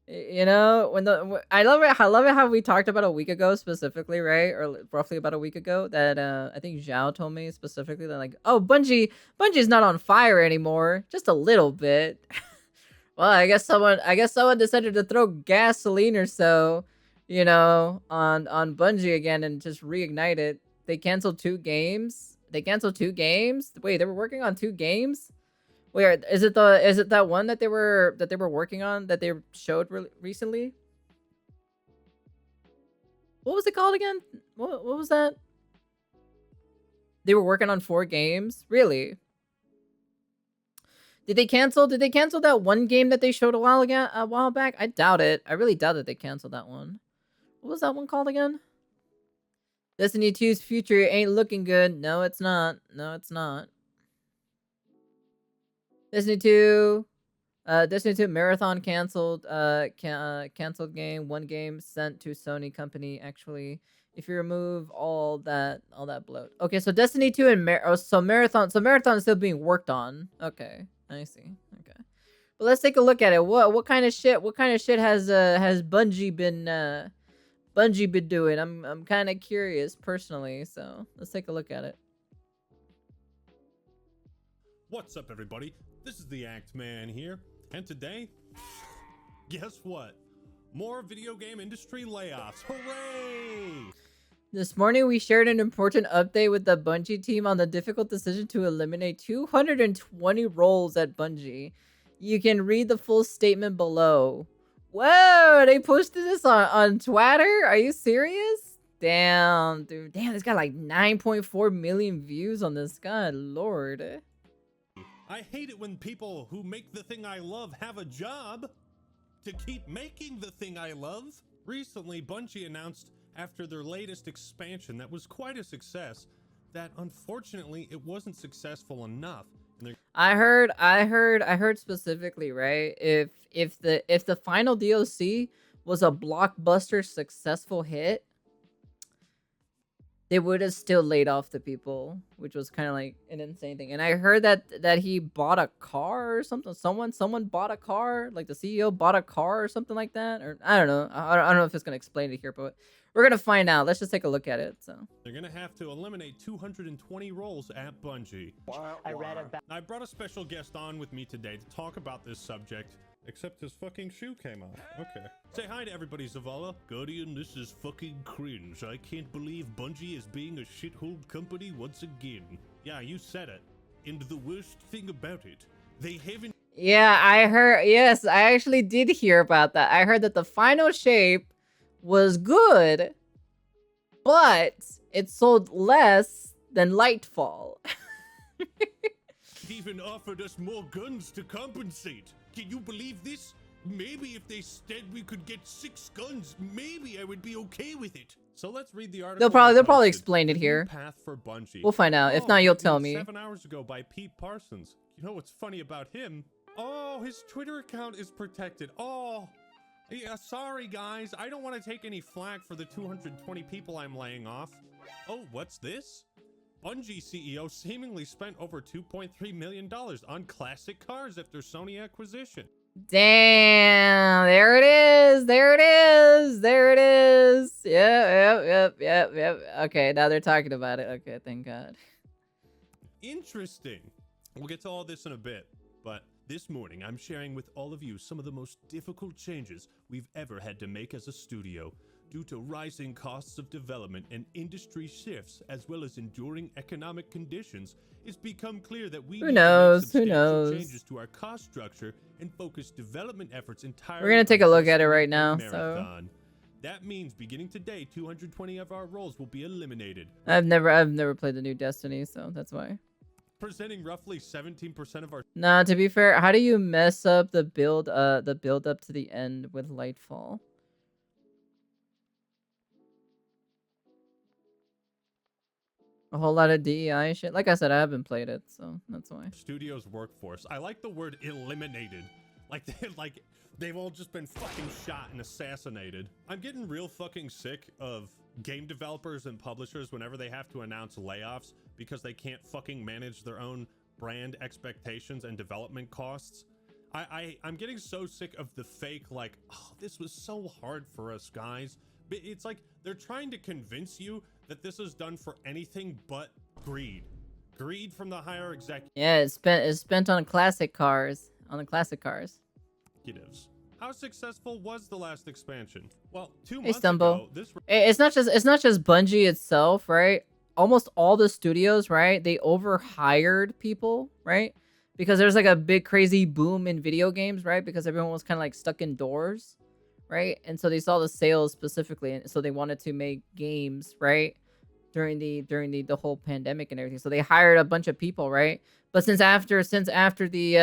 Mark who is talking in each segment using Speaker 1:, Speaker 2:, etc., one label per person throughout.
Speaker 1: You know, I love it. I love it how we talked about a week ago specifically, right? Or roughly about a week ago that I think Zhao told me specifically that like, oh, Bungie's not on fire anymore, just a little bit. Well, I guess someone decided to throw gasoline or so, on Bungie again and just reignite it. They canceled 2 games. They canceled 2 games. Wait, they were working on 2 games. Wait, is it that one that they were working on that they showed recently? What was it called again? What was that? They were working on 4 games. Really? Did they cancel? Did they cancel that one game that they showed a while back? I doubt it. I really doubt that they canceled that one. What was that one called again? Destiny 2's future ain't looking good. No, it's not. No, it's not. Destiny 2. Destiny 2 Marathon canceled. Canceled game. One game sent to Sony company. Actually, if you remove all that bloat. Okay, so Destiny 2 and Marathon. So Marathon is still being worked on. Okay, I see. Okay, but let's take a look at it. What kind of shit? What kind of shit has Bungie been doing? I'm kind of curious personally. So let's take a look at it.
Speaker 2: What's up, everybody? This is the Act Man here, and today, guess what? More video game industry layoffs. Hooray!
Speaker 1: This morning, we shared an important update with the Bungie team on the difficult decision to eliminate 220 roles at Bungie. You can read the full statement below. Whoa, they posted this on Twitter? Are you serious? Damn, dude. Damn, this got like 9.4 million views on this. God, Lord.
Speaker 2: I hate it when people who make the thing I love have a job to keep making the thing I love. Recently, Bungie announced after their latest expansion that was quite a success that unfortunately it wasn't successful enough.
Speaker 1: I heard specifically, right? If the final DLC was a blockbuster successful hit, they would have still laid off the people, which was kind of like an insane thing. And I heard that he bought a car or something. Someone bought a car, like the CEO bought a car or something like that. Or I don't know. I don't know if it's gonna explain it here, but we're gonna find out. Let's just take a look at it. So
Speaker 2: they're gonna have to eliminate 220 roles at Bungie. I brought a special guest on with me today to talk about this subject. Except his fucking shoe came off. Okay. Say hi to everybody, Zavala. Guardian, this is fucking cringe. I can't believe Bungie is being a shithole company once again. Yeah, you said it. And the worst thing about it, they haven't...
Speaker 1: Yeah, I heard... Yes, I actually did hear about that. I heard that the final shape was good, but it sold less than Lightfall.
Speaker 2: Even offered us more guns to compensate. Can you believe this? Maybe if they said we could get 6 guns, maybe I would be okay with it. So let's read the article.
Speaker 1: They'll probably explain it here.
Speaker 2: Path for Bungie.
Speaker 1: We'll find out. If not, you'll tell me.
Speaker 2: 7 hours ago by Pete Parsons. You know what's funny about him? Oh, his Twitter account is protected. Oh, yeah, sorry guys. I don't want to take any flack for the 220 people I'm laying off. Oh, what's this? Bungie CEO seemingly spent over $2.3 million on classic cars after Sony acquisition.
Speaker 1: Damn, there it is. There it is. There it is. Yep. Okay, now they're talking about it. Okay, thank God.
Speaker 2: Interesting. We'll get to all this in a bit, but this morning I'm sharing with all of you some of the most difficult changes we've ever had to make as a studio. Due to rising costs of development and industry shifts, as well as enduring economic conditions, it's become clear that we need to make substantial changes to our cost structure and focus development efforts entirely.
Speaker 1: We're gonna take a look at it right now.
Speaker 2: Marathon. That means beginning today, 220 of our roles will be eliminated.
Speaker 1: I've never played the new Destiny, so that's why.
Speaker 2: Presenting roughly 17% of our...
Speaker 1: Nah, to be fair, how do you mess up the build up to the end with Lightfall? A whole lot of DEI shit. Like I said, I haven't played it, so that's why.
Speaker 2: Studio's workforce. I like the word eliminated. Like they've all just been fucking shot and assassinated. I'm getting real fucking sick of game developers and publishers whenever they have to announce layoffs because they can't fucking manage their own brand expectations and development costs. I'm getting so sick of the fake, like, oh, this was so hard for us, guys. But it's like they're trying to convince you that this is done for anything but greed. Greed from the higher
Speaker 1: Yeah, it's spent on classic cars. On the classic cars.
Speaker 2: executives. How successful was the last expansion? Well, 2
Speaker 1: Hey,
Speaker 2: months
Speaker 1: Stumble.
Speaker 2: ago, this
Speaker 1: It's not just Bungie itself, right? Almost all the studios, right? They overhired people, right? Because there's like a big crazy boom in video games, right? Because everyone was kind of like stuck indoors, right? And so they saw the sales specifically, and so they wanted to make games, right? During the whole pandemic and everything. So they hired a bunch of people, right? But since after the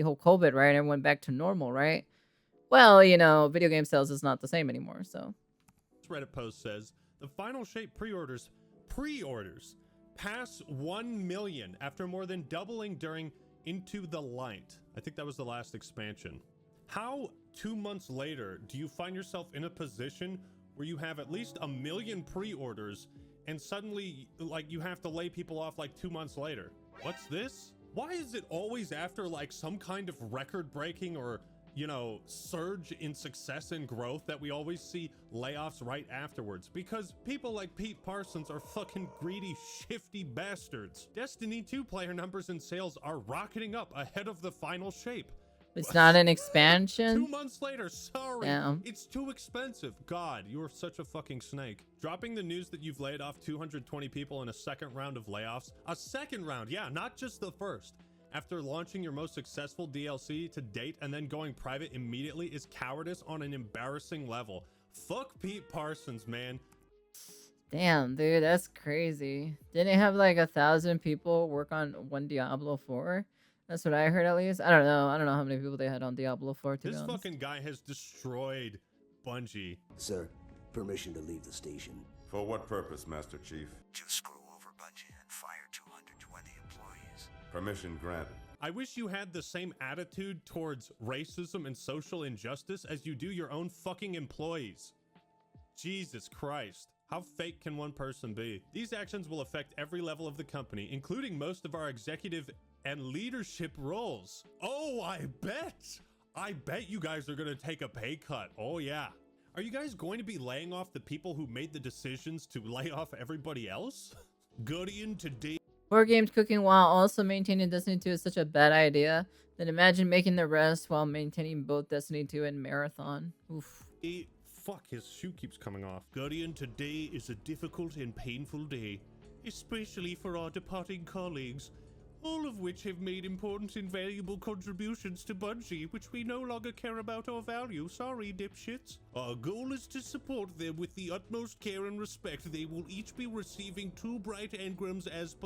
Speaker 1: whole COVID, right, and went back to normal, right? Well, you know, video game sales is not the same anymore, so.
Speaker 2: Reddit post says the Final Shape pre-orders pass 1 million after more than doubling during Into the Light. I think that was the last expansion. How 2 months later do you find yourself in a position where you have at least 1 million pre-orders and suddenly like you have to lay people off like 2 months later? What's this? Why is it always after like some kind of record-breaking or, you know, surge in success and growth that we always see layoffs right afterwards? Because people like Pete Parsons are fucking greedy, shifty bastards. Destiny 2 player numbers and sales are rocketing up ahead of the Final Shape.
Speaker 1: It's not an
Speaker 2: 2
Speaker 1: expansion?
Speaker 2: months later, sorry.
Speaker 1: Damn.
Speaker 2: It's too expensive. God, you are such a fucking snake. Dropping the news that you've laid off 220 people in a second round of layoffs. A second round, yeah, not just the first. After launching your most successful DLC to date and then going private immediately is cowardice on an embarrassing level. Fuck Pete Parsons, man.
Speaker 1: Damn, dude, that's crazy. Didn't it have like 1,000 people work on one Diablo 4? That's what I heard at least. I don't know. I don't know how many people they had on Diablo 4 to be
Speaker 2: This
Speaker 1: honest.
Speaker 2: fucking guy has destroyed Bungie.
Speaker 3: Sir, permission to leave the station.
Speaker 4: For what purpose, Master Chief?
Speaker 3: To screw over Bungie and fire 220 employees.
Speaker 4: Permission granted.
Speaker 2: I wish you had the same attitude towards racism and social injustice as you do your own fucking employees. Jesus Christ. How fake can one person be? These actions will affect every level of the company, including most of our executive and leadership roles. Oh, I bet you guys are gonna take a pay cut. Oh yeah. Are you guys going to be laying off the people who made the decisions to lay off everybody else? Guardian today.
Speaker 1: 4 games cooking while also maintaining Destiny 2 is such a bad idea. Then imagine making the rest while maintaining both Destiny 2 and Marathon. Oof.
Speaker 2: Fuck, his shoe keeps coming off. Guardian, today is a difficult and painful day, especially for our departing colleagues, all of which have made important and valuable contributions to Bungie, which we no longer care about or value. Sorry, dipshits. Our goal is to support them with the utmost care and respect. They will each be receiving 2 bright engrams as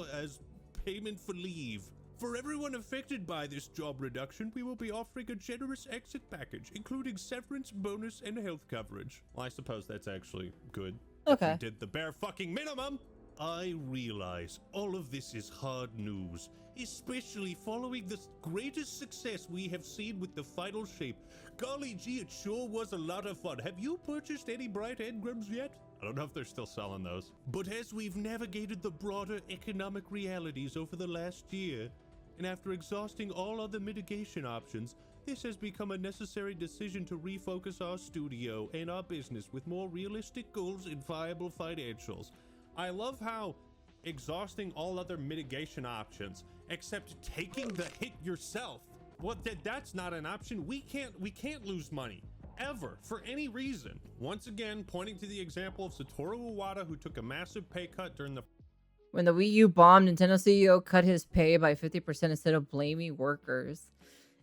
Speaker 2: payment for leave. For everyone affected by this job reduction, we will be offering a generous exit package, including severance, bonus, and health coverage. Well, I suppose that's actually good.
Speaker 1: Okay.
Speaker 2: If we did the bare fucking minimum. I realize all of this is hard news, especially following the greatest success we have seen with the Final Shape. Golly gee, it sure was a lot of fun. Have you purchased any bright engrams yet? I don't know if they're still selling those. But as we've navigated the broader economic realities over the last year, and after exhausting all other mitigation options, this has become a necessary decision to refocus our studio and our business with more realistic goals and viable financials. I love how exhausting all other mitigation options, except taking the hit yourself. Well, that's not an option. We can't lose money. Ever, for any reason. Once again, pointing to the example of Satoru Iwata, who took a massive pay cut during the...
Speaker 1: When the Wii U bombed, Nintendo CEO cut his pay by 50% instead of blaming workers.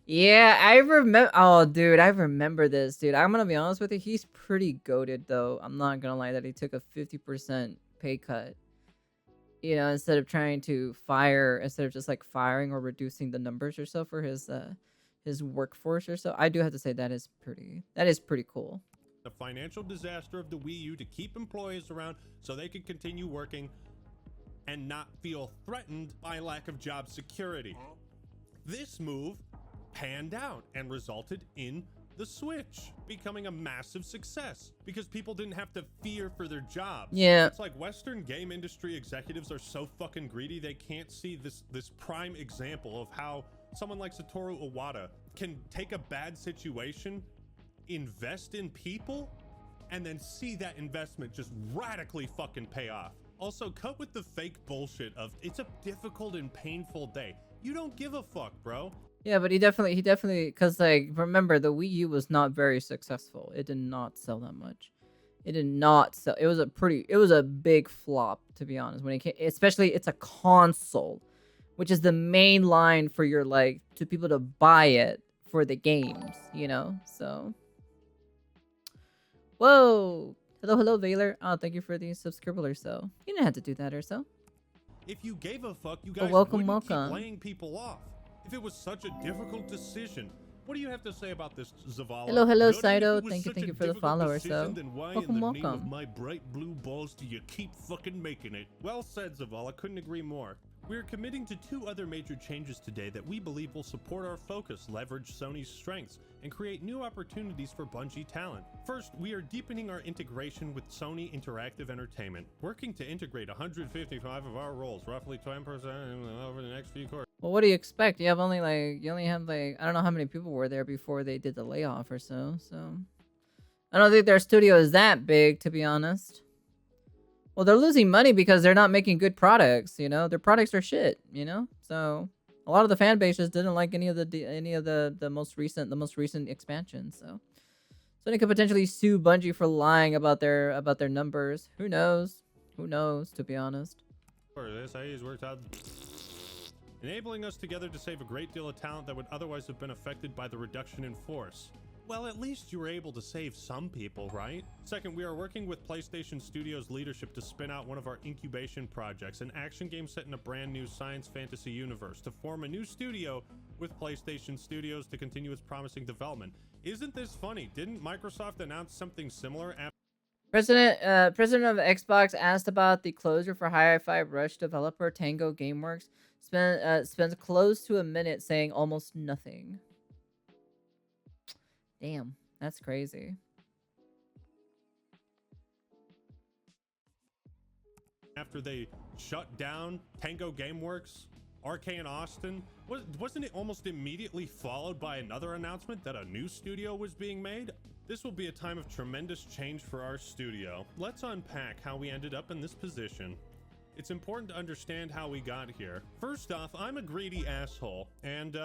Speaker 1: Yeah, I remember. Oh, dude, I remember this, dude. I'm gonna be honest with you. He's pretty goated, though. I'm not gonna lie that he took a 50% pay cut. You know, instead of trying to fire, instead of just like firing or reducing the numbers or so for his workforce or so. I do have to say that is pretty cool.
Speaker 2: The financial disaster of the Wii U to keep employees around so they could continue working and not feel threatened by lack of job security. This move panned out and resulted in the Switch becoming a massive success because people didn't have to fear for their jobs.
Speaker 1: Yeah.
Speaker 2: It's like Western game industry executives are so fucking greedy they can't see this prime example of how someone like Satoru Iwata can take a bad situation, invest in people, and then see that investment just radically fucking pay off. Also, cut with the fake bullshit of it's a difficult and painful day. You don't give a fuck, bro.
Speaker 1: Yeah, but he definitely, because like, remember, the Wii U was not very successful. It did not sell that much. It did not sell. It was a big flop, to be honest. When it came, especially it's a console, which is the main line for your, like, to people to buy it for the games, you know? So, whoa. Hello, Veiler. Oh, thank you for the subscriber or so. You didn't have to do that or so.
Speaker 2: If you gave a fuck, you guys
Speaker 1: welcome.
Speaker 2: keep laying people off. If it was such a difficult decision, what do you have to say about this, Zavala?
Speaker 1: Hello,
Speaker 2: Good,
Speaker 1: Saito.
Speaker 2: if it was
Speaker 1: Thank
Speaker 2: such
Speaker 1: you
Speaker 2: a
Speaker 1: for the
Speaker 2: difficult
Speaker 1: follow or
Speaker 2: decision,
Speaker 1: so.
Speaker 2: Then why in the name of
Speaker 1: Welcome.
Speaker 2: my bright blue balls do you keep fucking making it? Well said, Zavala. Couldn't agree more. We're committing to 2 other major changes today that we believe will support our focus, leverage Sony's strengths, and create new opportunities for Bungie talent. First, we are deepening our integration with Sony Interactive Entertainment, working to integrate 155 of our roles, roughly 10% over the next few quarters.
Speaker 1: Well, what do you expect? You only have like, I don't know how many people were there before they did the layoff or so. So I don't think their studio is that big, to be honest. Well, they're losing money because they're not making good products, you know? Their products are shit, you know? So a lot of the fan bases didn't like any of the most recent expansions, so Sony could potentially sue Bungie for lying about their numbers. Who knows? Who knows, to be honest.
Speaker 2: This has worked out, enabling us together to save a great deal of talent that would otherwise have been affected by the reduction in force. Well, at least you were able to save some people, right? Second, we are working with PlayStation Studios leadership to spin out one of our incubation projects, an action game set in a brand new science fantasy universe, to form a new studio with PlayStation Studios to continue its promising development. Isn't this funny? Didn't Microsoft announce something similar after
Speaker 1: President of Xbox asked about the closure for Hi-Fi Rush developer Tango Gameworks. Spends close to a minute saying almost nothing. Damn, that's crazy.
Speaker 2: after they shut down Tango Gameworks, RK in Austin? Wasn't it almost immediately followed by another announcement that a new studio was being made? This will be a time of tremendous change for our studio. Let's unpack how we ended up in this position. It's important to understand how we got here. First off, I'm a greedy asshole, and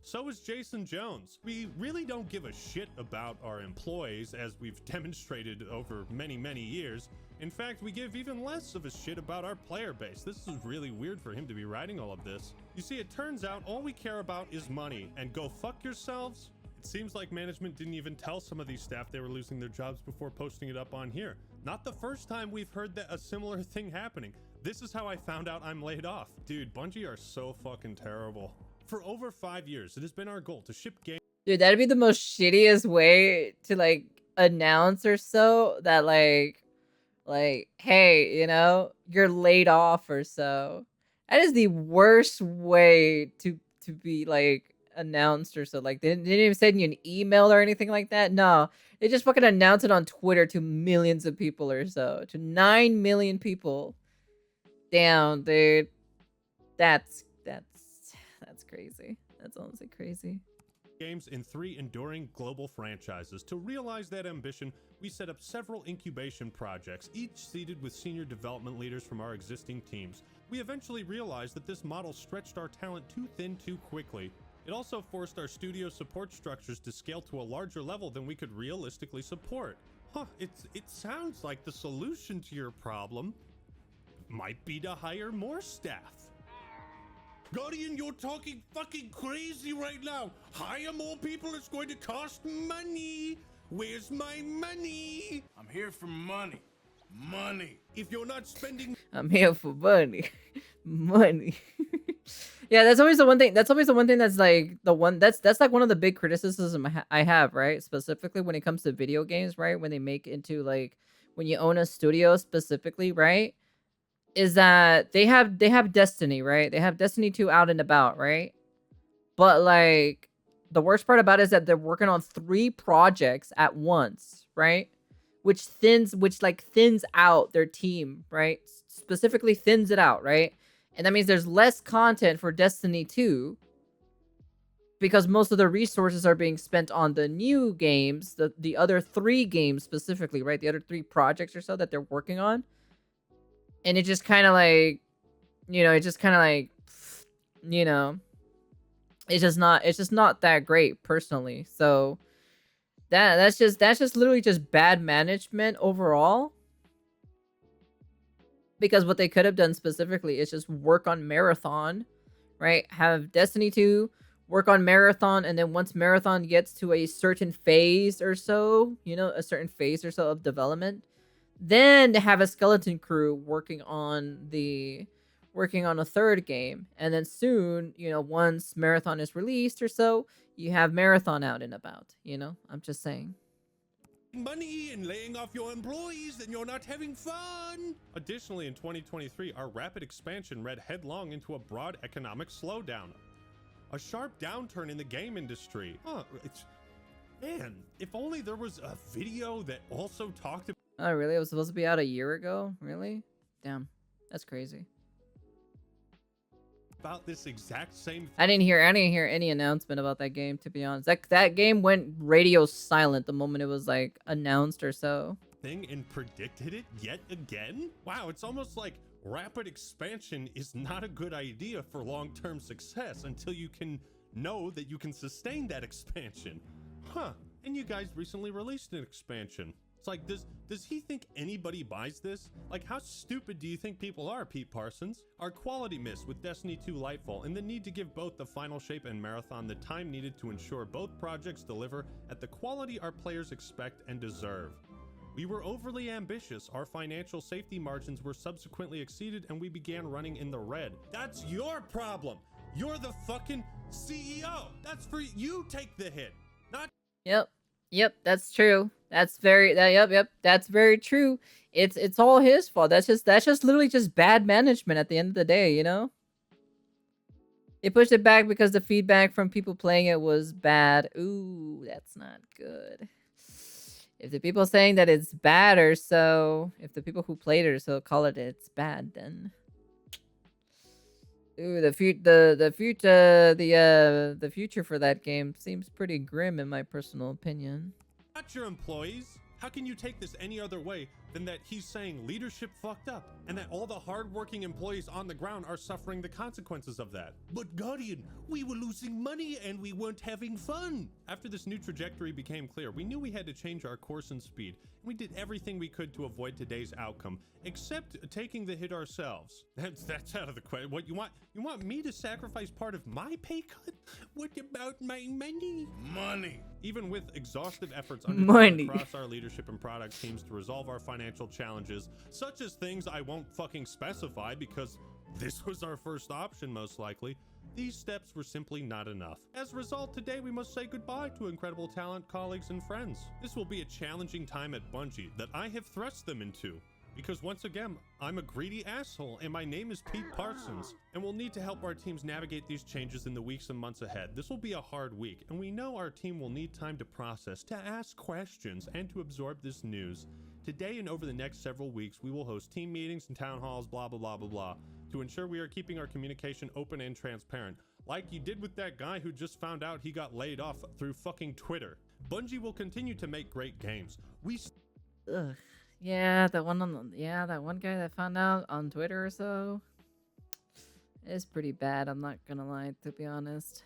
Speaker 2: so is Jason Jones. We really don't give a shit about our employees, as we've demonstrated over many, many years. In fact, we give even less of a shit about our player base. This is really weird for him to be writing all of this. You see, it turns out all we care about is money, and go fuck yourselves. It seems like management didn't even tell some of these staff they were losing their jobs before posting it up on here. Not the first time we've heard that a similar thing happening. This is how I found out I'm laid off. Dude, Bungie are so fucking terrible. For over 5 years, it has been our goal to ship games.
Speaker 1: Dude, that'd be the most shittiest way to like announce or so that like, hey, you know, you're laid off or so. That is the worst way to be like announced or so. Like they didn't even send you an email or anything like that. No, they just fucking announced it on Twitter to millions of people or so, to 9 million people. Damn, dude, that's crazy. That's honestly crazy.
Speaker 2: Games in 3 enduring global franchises. To realize that ambition, we set up several incubation projects, each seeded with senior development leaders from our existing teams. We eventually realized that this model stretched our talent too thin too quickly. It also forced our studio support structures to scale to a larger level than we could realistically support. It sounds like the solution to your problem might be to hire more staff. Guardian, you're talking fucking crazy right now. Hire more people, it's going to cost money. Where's my money?
Speaker 5: I'm here for money. Money.
Speaker 2: If you're not spending...
Speaker 1: I'm here for money. Money. Yeah, that's always the one thing. That's always the one thing that's like the one that's like one of the big criticisms I have, right? Specifically when it comes to video games, right? When they make into like when you own a studio specifically, right? Is that they have Destiny, right? They have Destiny 2 out and about, right? But like the worst part about it is that they're working on 3 projects at once, right? Which thins out their team, right? Specifically thins it out, right? And that means there's less content for Destiny 2 because most of the resources are being spent on the new games, the other 3 games specifically, right? The other 3 projects or so that they're working on. And it just kind of like, it just kind of like, you know, it's just not that great personally. So that's just literally just bad management overall. Because what they could have done specifically is just work on Marathon, right? Have Destiny 2 work on Marathon, and then once Marathon gets to a certain phase or so, a certain phase or so of development, then have a skeleton crew working on a third game. And then soon, once Marathon is released or so, you have Marathon out and about, I'm just saying.
Speaker 2: Money and laying off your employees, then you're not having fun. Additionally, in 2023, our rapid expansion read headlong into a broad economic slowdown. A sharp downturn in the game industry. Man, if only there was a video that also talked about...
Speaker 1: Oh, really? It was supposed to be out a year ago? Really? Damn. That's crazy.
Speaker 2: About this exact same
Speaker 1: I didn't hear any announcement about that game, to be honest. That game went radio silent the moment it was like announced or so.
Speaker 2: Thing and predicted it yet again? Wow, it's almost like rapid expansion is not a good idea for long-term success until you can know that you can sustain that expansion. Huh, and you guys recently released an expansion. It's like, does he think anybody buys this? Like, how stupid do you think people are, Pete Parsons? Our quality miss with Destiny 2 Lightfall and the need to give both the Final Shape and Marathon the time needed to ensure both projects deliver at the quality our players expect and deserve. We were overly ambitious, our financial safety margins were subsequently exceeded, and we began running in the red. That's your problem! You're the fucking CEO! That's for you, take the hit! Not...
Speaker 1: Yep, that's true. That's very that's very true. It's all his fault. That's just literally just bad management at the end of the day, They pushed it back because the feedback from people playing it was bad. Ooh, that's not good. If the people saying that it's bad or so, if the people who played it or so call it's bad, then ooh, the future for that game seems pretty grim in my personal opinion.
Speaker 2: Not your employees. How can you take this any other way than that he's saying leadership fucked up and that all the hardworking employees on the ground are suffering the consequences of that? But Guardian, we were losing money and we weren't having fun. After this new trajectory became clear, we knew we had to change our course and speed. We did everything we could to avoid today's outcome, except taking the hit ourselves. That's out of the question. What you want me to sacrifice part of my pay cut? What about my money?
Speaker 5: Money.
Speaker 2: Even with exhaustive efforts undertaken across our leadership and product teams to resolve our financial challenges, such as things I won't fucking specify because this was our first option most likely, these steps were simply not enough. As a result, today we must say goodbye to incredible talent, colleagues, and friends. This will be a challenging time at Bungie that I have thrust them into. Because once again, I'm a greedy asshole and my name is Pete Parsons. And we'll need to help our teams navigate these changes in the weeks and months ahead. This will be a hard week, and we know our team will need time to process, to ask questions, and to absorb this news. Today and over the next several weeks, we will host team meetings and town halls, blah, blah, blah, blah, blah, to ensure we are keeping our communication open and transparent, like you did with that guy who just found out he got laid off through fucking Twitter. Bungie will continue to make great games.
Speaker 1: Ugh. Yeah, that one guy that found out on Twitter or so is pretty bad. I'm not gonna lie, to be honest.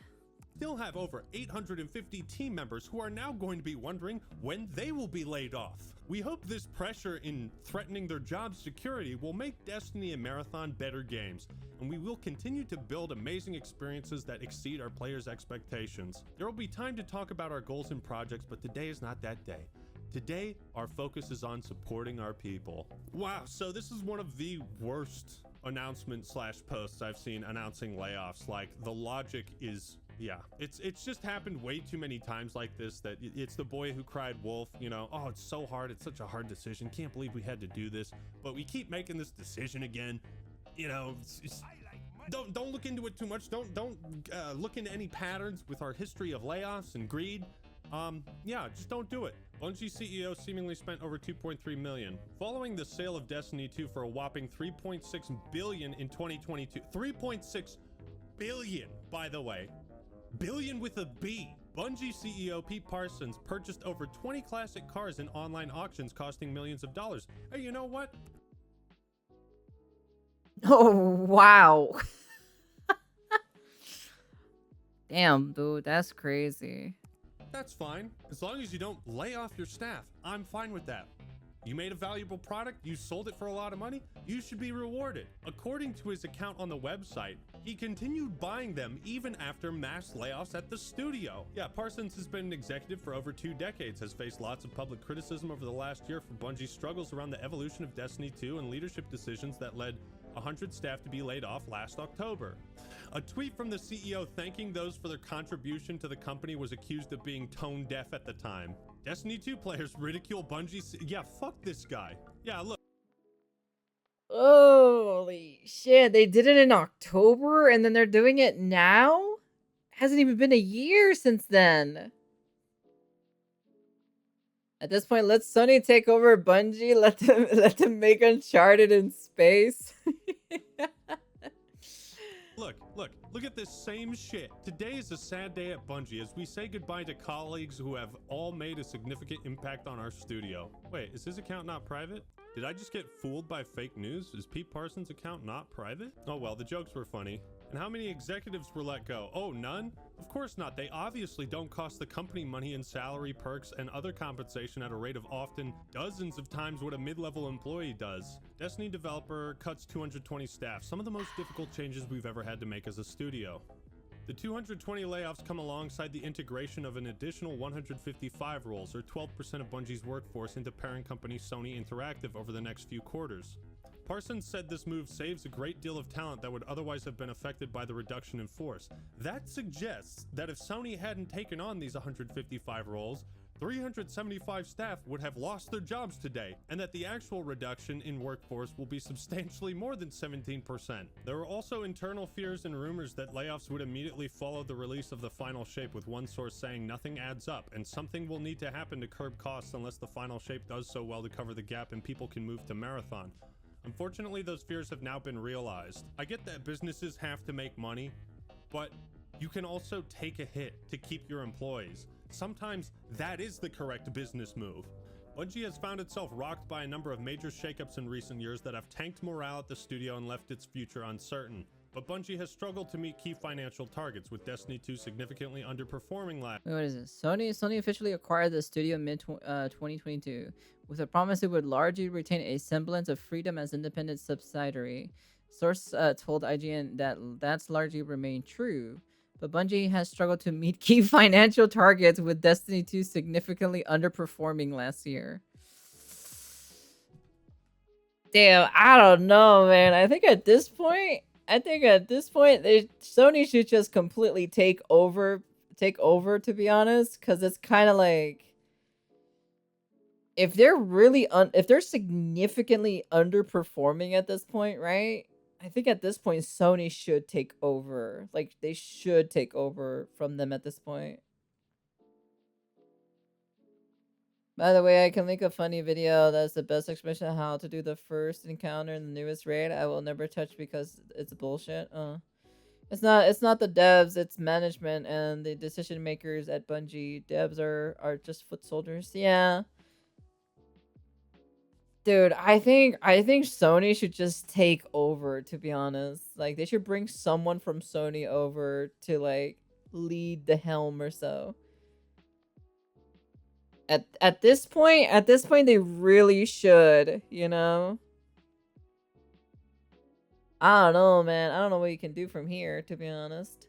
Speaker 2: Still have over 850 team members who are now going to be wondering when they will be laid off. We hope this pressure in threatening their job security will make Destiny and Marathon better games, and we will continue to build amazing experiences that exceed our players' expectations. There will be time to talk about our goals and projects, but today is not that day. Today, our focus is on supporting our people. Wow, so this is one of the worst announcements/posts I've seen announcing layoffs. Like, the logic is, yeah, it's just happened way too many times like this that it's the boy who cried wolf, oh, it's so hard, it's such a hard decision, can't believe we had to do this, but we keep making this decision again. Don't look into it too much. Don't look into any patterns with our history of layoffs and greed. Yeah, just don't do it. Bungie CEO seemingly spent over $2.3 million. Following the sale of Destiny 2 for a whopping $3.6 billion in 2022. $3.6 billion, by the way. Billion with a B. Bungie CEO Pete Parsons purchased over 20 classic cars in online auctions costing millions of dollars. Hey, you know what?
Speaker 1: Oh, wow. Damn, dude, that's crazy.
Speaker 2: That's fine. As long as you don't lay off your staff, I'm fine with that. You made a valuable product, you sold it for a lot of money, you should be rewarded. According to his account on the website, he continued buying them even after mass layoffs at the studio. Yeah, Parsons has been an executive for over 2 decades, has faced lots of public criticism over the last year for Bungie's struggles around the evolution of Destiny 2 and leadership decisions that led 100 staff to be laid off last October. A tweet from the CEO thanking those for their contribution to the company was accused of being tone deaf at the time. Destiny 2 players ridicule Bungie's. Yeah, fuck this guy. Yeah, look.
Speaker 1: Holy shit, they did it in October and then they're doing it now? Hasn't even been a year since then. At this point, let Sony take over Bungie. Let them make Uncharted in space.
Speaker 2: Look at this same shit. Today is a sad day at Bungie as we say goodbye to colleagues who have all made a significant impact on our studio. Wait, is his account not private? Did I just get fooled by fake news? Is Pete Parsons' account not private? Oh well, the jokes were funny. And how many executives were let go? Oh, none? Of course not. They obviously don't cost the company money in salary, perks, and other compensation at a rate of often dozens of times what a mid-level employee does. Destiny developer cuts 220 staff, some of the most difficult changes we've ever had to make as a studio. The 220 layoffs come alongside the integration of an additional 155 roles, or 12% of Bungie's workforce, into parent company Sony Interactive over the next few quarters. Parsons said this move saves a great deal of talent that would otherwise have been affected by the reduction in force. That suggests that if Sony hadn't taken on these 155 roles, 375 staff would have lost their jobs today, and that the actual reduction in workforce will be substantially more than 17%. There are also internal fears and rumors that layoffs would immediately follow the release of the final shape, with one source saying nothing adds up and something will need to happen to curb costs unless the final shape does so well to cover the gap and people can move to Marathon. Unfortunately, those fears have now been realized. I get that businesses have to make money, but you can also take a hit to keep your employees. Sometimes that is the correct business move. Bungie has found itself rocked by a number of major shakeups in recent years that have tanked morale at the studio and left its future uncertain. But Bungie has struggled to meet key financial targets, with Destiny 2 significantly underperforming last.
Speaker 1: Wait, what is this? Sony officially acquired the studio mid 2022 with a promise it would largely retain a semblance of freedom as independent subsidiary. Source told IGN that that's largely remained true, but Bungie has struggled to meet key financial targets, with Destiny 2 significantly underperforming last year. Damn, I don't know, man. I think at this point, Sony should just completely take over, to be honest, because it's kind of like, if they're significantly underperforming at this point, right? I think at this point Sony should take over. Like, they should take over from them at this point. By the way, I can link a funny video that's the best explanation of how to do the first encounter in the newest raid. I will never touch because it's bullshit. It's not the devs, it's management and the decision makers at Bungie. Devs are just foot soldiers. Yeah. Dude, I think Sony should just take over, to be honest. Like, they should bring someone from Sony over to like lead the helm or so. At this point they really should, you know? I don't know, man. I don't know what you can do from here, to be honest.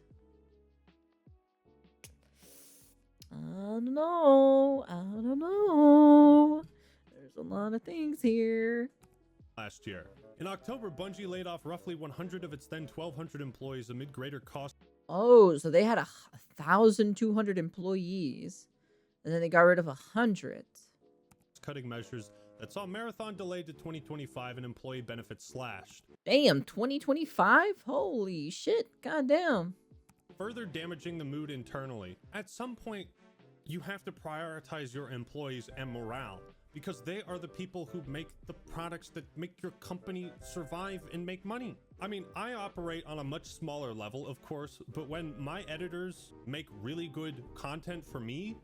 Speaker 1: I don't know. There's a lot of things here.
Speaker 2: Last year. In October, Bungie laid off roughly 100 of its then 1,200 employees amid greater cost.
Speaker 1: Oh, so they had 1,200 employees, and then they got rid of 100.
Speaker 2: Cutting measures that saw Marathon delayed to 2025 and employee benefits slashed.
Speaker 1: Damn, 2025? Holy shit, goddamn.
Speaker 2: Further damaging the mood internally. At some point, you have to prioritize your employees and morale. because they are the people who make the products that make your company survive and make money. I mean, I operate on a much smaller level, of course, but when my editors make really good content for me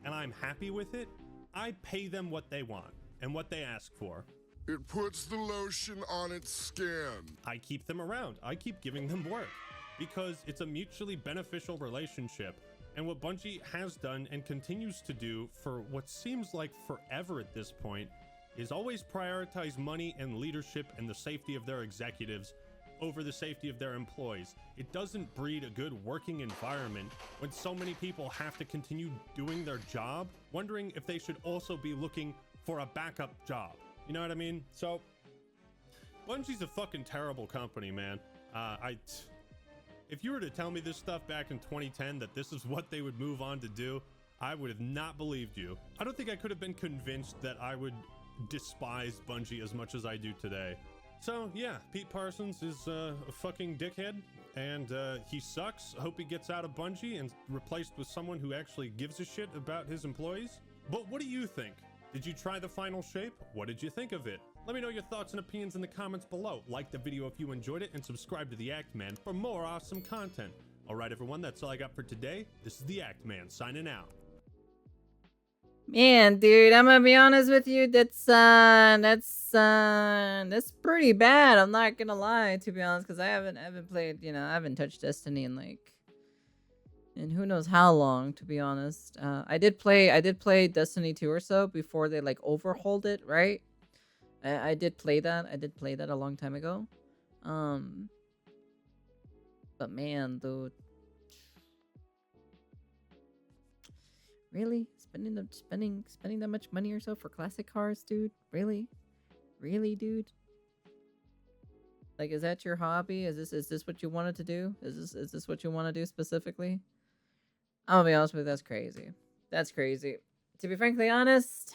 Speaker 2: and I'm happy with it, I pay them what they want and what they ask for.
Speaker 6: It puts the lotion on its skin.
Speaker 2: I keep them around. I keep giving them work because it's a mutually beneficial relationship. And what Bungie has done and continues to do for what seems like forever at this point is always prioritize money and leadership and the safety of their executives over the safety of their employees. It doesn't breed a good working environment when so many people have to continue doing their job, wondering if they should also be looking for a backup job. You know what I mean? So Bungie's a fucking terrible company, man. If you were to tell me this stuff back in 2010, that this is what they would move on to do, I would have not believed you. I don't think I could have been convinced that I would despise Bungie as much as I do today. So yeah, Pete Parsons is a fucking dickhead, and he sucks. I hope he gets out of Bungie and replaced with someone who actually gives a shit about his employees. But what do you think? Did you try the final shape? What did you think of it? Let me know your thoughts and opinions in the comments below. Like the video if you enjoyed it, and subscribe to The Act Man for more awesome content. Alright everyone, that's all I got for today. This is The Act Man signing out.
Speaker 1: Man, dude, I'm gonna be honest with you. That's pretty bad. I'm not gonna lie, to be honest, because I haven't played. I haven't touched Destiny in who knows how long, to be honest. I did play Destiny 2 or so before they overhauled it, right? I did play that. I did play that a long time ago. But man, dude, really spending that much money or so for classic cars, dude? Really, dude? Like, is that your hobby? Is this what you wanted to do? Is this what you want to do specifically? I'm gonna be honest with you, that's crazy. That's crazy. To be frankly honest,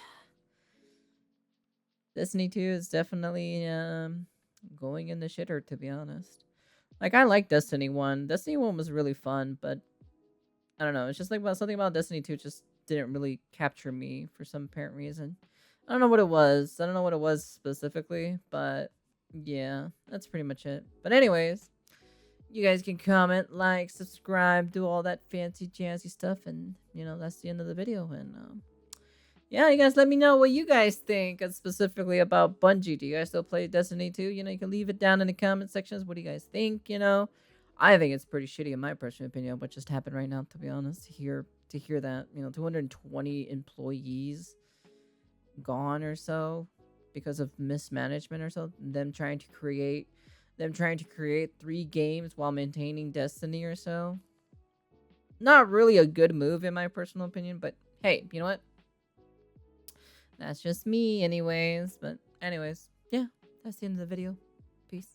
Speaker 1: Destiny 2 is definitely going in the shitter, to be honest. Like, I like Destiny 1. Destiny 1 was really fun, but I don't know. It's just something about Destiny 2 just didn't really capture me for some apparent reason. I don't know what it was. I don't know what it was specifically, but yeah, that's pretty much it. But anyways, you guys can comment, like, subscribe, do all that fancy jazzy stuff, and that's the end of the video. And yeah, you guys let me know what you guys think specifically about Bungie. Do you guys still play Destiny 2? You can leave it down in the comment sections. What do you guys think? I think it's pretty shitty in my personal opinion what just happened right now, to be honest. To hear that 220 employees gone or so because of mismanagement or so, them trying to create 3 games while maintaining Destiny or so. Not really a good move in my personal opinion, but hey, you know what? That's just me anyways. But anyways, yeah, that's the end of the video. Peace.